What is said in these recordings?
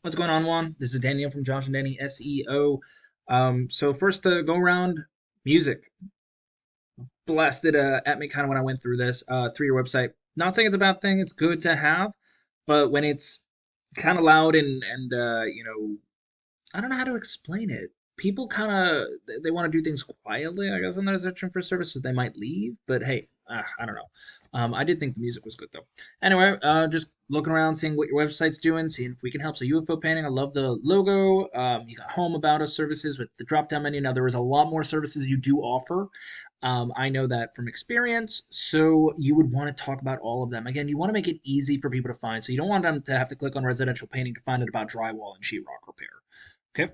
What's going on, Juan? This is Daniel from Josh and Danny SEO. So first to go around music blasted at me kind of when I went through this through your website. Not saying it's a bad thing; it's good to have, but when it's kind of loud and I don't know how to explain it. People kind of they want to do things quietly, I guess, when they're searching for services. They might leave, but hey, I don't know. I did think the music was good though. Anyway, just looking around, seeing what your website's doing, seeing if we can help. So UFO painting, I love the logo. You got home about us services with the drop down menu. Now there is a lot more services you do offer. I know that from experience, so you would want to talk about all of them. Again, you want to make it easy for people to find, so you don't want them to have to click on residential painting to find out about drywall and sheetrock repair. Okay.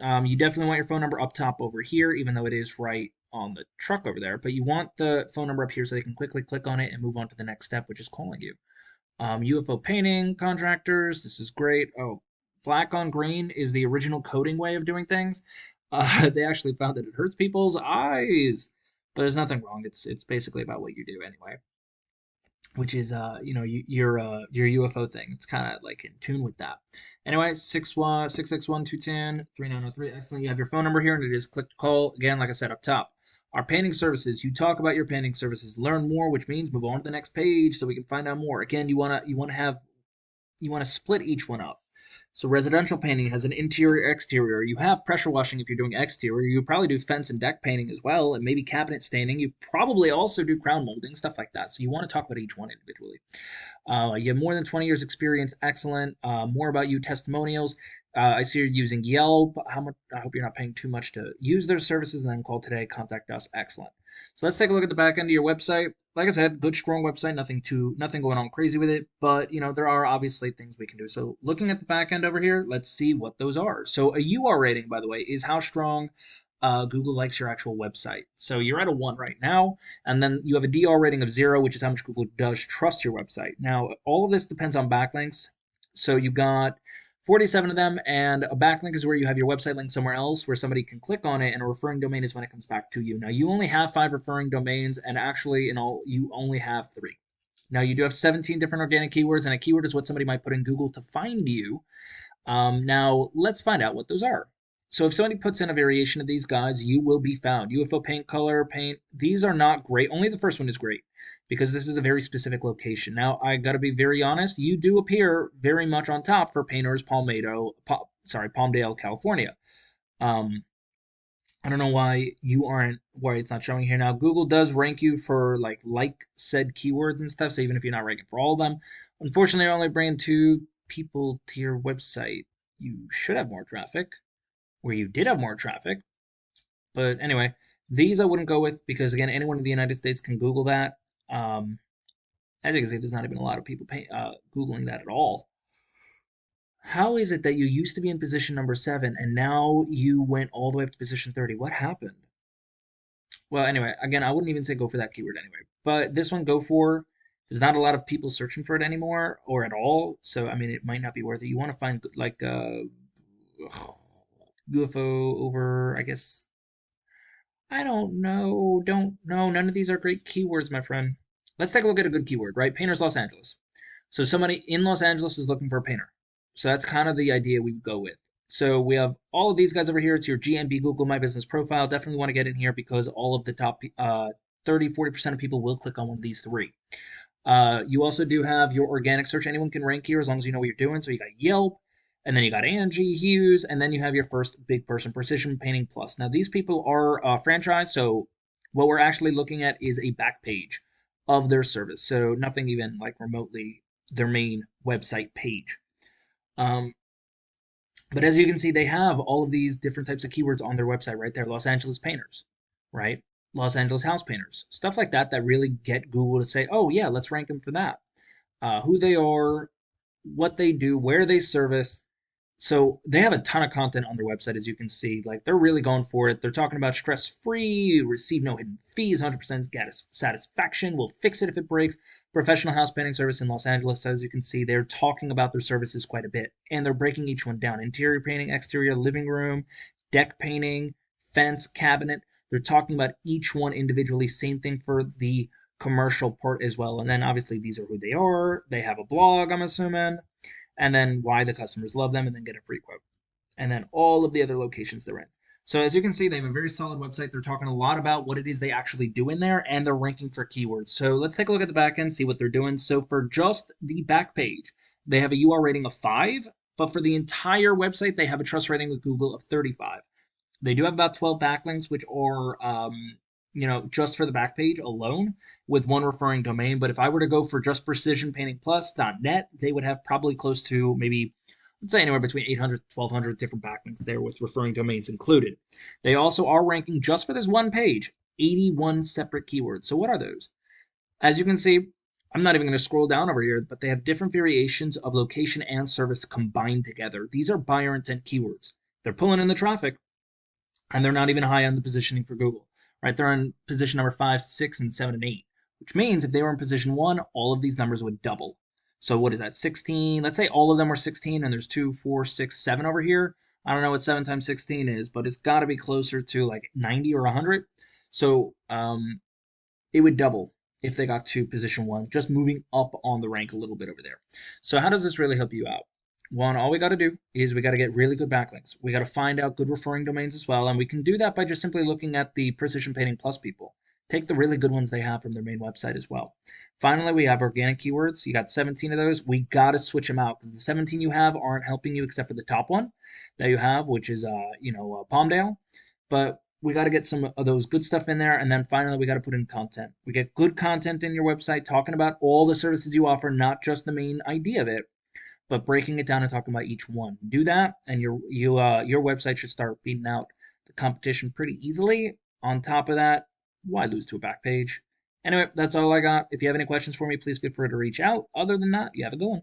You definitely want your phone number up top over here, even though it is right on the truck over there. But you want the phone number up here so they can quickly click on it and move on to the next step, which is calling you. UFO painting contractors. This is great. Oh, black on green is the original coding way of doing things. They actually found that it hurts people's eyes, but there's nothing wrong. It's basically about what you do anyway, which is your UFO thing. It's kind of like in tune with that. Anyway, 661-210-3903. Excellent. You have your phone number here, and it is click to call. Again, like I said up top. Our painting services. You talk about your painting services. Learn more, which means move on to the next page so we can find out more. Again, you want to split each one up. So residential painting has an interior exterior. You have pressure washing if you're doing exterior. You probably do fence and deck painting as well, and maybe cabinet staining. You probably also do crown molding, stuff like that. So you want to talk about each one individually. You have more than 20 years experience. Excellent. More about you testimonials. I see you're using Yelp. How much? I hope you're not paying too much to use their services. And then call today. Contact us. Excellent. So let's take a look at the back end of your website. Like I said, good strong website. Nothing going on crazy with it. But there are obviously things we can do. So looking at the back end over here, let's see what those are. So a UR rating, by the way, is how strong Google likes your actual website. So you're at a 1 right now, and then you have a DR rating of 0, which is how much Google does trust your website. Now, all of this depends on backlinks. So you've got 47 of them, and a backlink is where you have your website link somewhere else where somebody can click on it, and a referring domain is when it comes back to you. Now, you only have 5 referring domains, and actually, in all, you only have 3. Now, you do have 17 different organic keywords, and a keyword is what somebody might put in Google to find you. Now, let's find out what those are. So if somebody puts in a variation of these guys, you will be found. UFO paint, color, paint, these are not great. Only the first one is great because this is a very specific location. Now, I got to be very honest, you do appear very much on top for Painters, Palmdale, California. Um, I don't know why it's not showing here now. Google does rank you for like said keywords and stuff. So even if you're not ranking for all of them, unfortunately, I only bring 2 people to your website. You should have more traffic, where you did have more traffic. But anyway, these I wouldn't go with because again, anyone in the United States can Google that. As you can see, there's not even a lot of people Googling that at all. How is it that you used to be in position number 7 and now you went all the way up to position 30? What happened? Well, anyway, again, I wouldn't even say go for that keyword anyway. But this one, go for. There's not a lot of people searching for it anymore or at all. So, I mean, it might not be worth it. You want to find like UFO over, I guess. I don't know. Don't know. None of these are great keywords, my friend. Let's take a look at a good keyword, right? Painters Los Angeles. So somebody in Los Angeles is looking for a painter. So that's kind of the idea we would go with. So we have all of these guys over here. It's your GNB Google My Business profile. Definitely want to get in here because all of the top 30-40% of people will click on one of these 3. You also do have your organic search. Anyone can rank here as long as you know what you're doing. So you got Yelp, and then you got Angie Hughes, and then you have your first big person, Precision Painting Plus. Now these people are franchised, so what we're actually looking at is a back page of their service. So nothing even like remotely their main website page. But as you can see, they have all of these different types of keywords on their website right there. Los Angeles painters, right? Los Angeles house painters, stuff like that that really get Google to say, oh, yeah, let's rank them for that. Who they are, what they do, where they service. So they have a ton of content on their website, as you can see. Like they're really going for it. They're talking about stress-free, receive no hidden fees, 100% satisfaction. We'll fix it if it breaks. Professional house painting service in Los Angeles. As you can see, they're talking about their services quite a bit, and they're breaking each one down: interior painting, exterior, living room, deck painting, fence, cabinet. They're talking about each one individually. Same thing for the commercial part as well. And then obviously these are who they are. They have a blog, I'm assuming. and then why the customers love them, and then get a free quote, and then all of the other locations they're in. So as you can see, they have a very solid website. They're talking a lot about what it is they actually do in there, and they're ranking for keywords. So let's take a look at the back end, see what they're doing. So for just the back page, they have a UR rating of 5, but for the entire website, they have a trust rating with Google of 35. They do have about 12 backlinks, which are, just for the back page alone with one referring domain. But if I were to go for just precisionpaintingplus.net, they would have probably close to maybe, let's say anywhere between 800 to 1200 different backlinks there with referring domains included. They also are ranking just for this one page, 81 separate keywords. So what are those? As you can see, I'm not even going to scroll down over here, but they have different variations of location and service combined together. These are buyer intent keywords. They're pulling in the traffic, and they're not even high on the positioning for Google, right? They're on position number 5, 6, and 7, and 8, which means if they were in position 1, all of these numbers would double. So what is that, 16? Let's say all of them were 16, and there's 2, 4, 6, 7 over here. I don't know what 7 times 16 is, but it's got to be closer to like 90 or 100. So it would double if they got to position 1, just moving up on the rank a little bit over there. So how does this really help you out? One, all we got to do is we got to get really good backlinks. We got to find out good referring domains as well, and we can do that by just simply looking at the Precision Painting Plus people. Take the really good ones they have from their main website as well. Finally, we have organic keywords. You got 17 of those. We got to switch them out because the 17 you have aren't helping you except for the top one that you have, which is Palmdale. But we got to get some of those good stuff in there, and then finally we got to put in content. We get good content in your website talking about all the services you offer, not just the main idea of it, but breaking it down and talking about each one. Do that, and your website should start beating out the competition pretty easily. On top of that, why lose to a back page? Anyway, that's all I got. If you have any questions for me, please feel free to reach out. Other than that, you have a good one.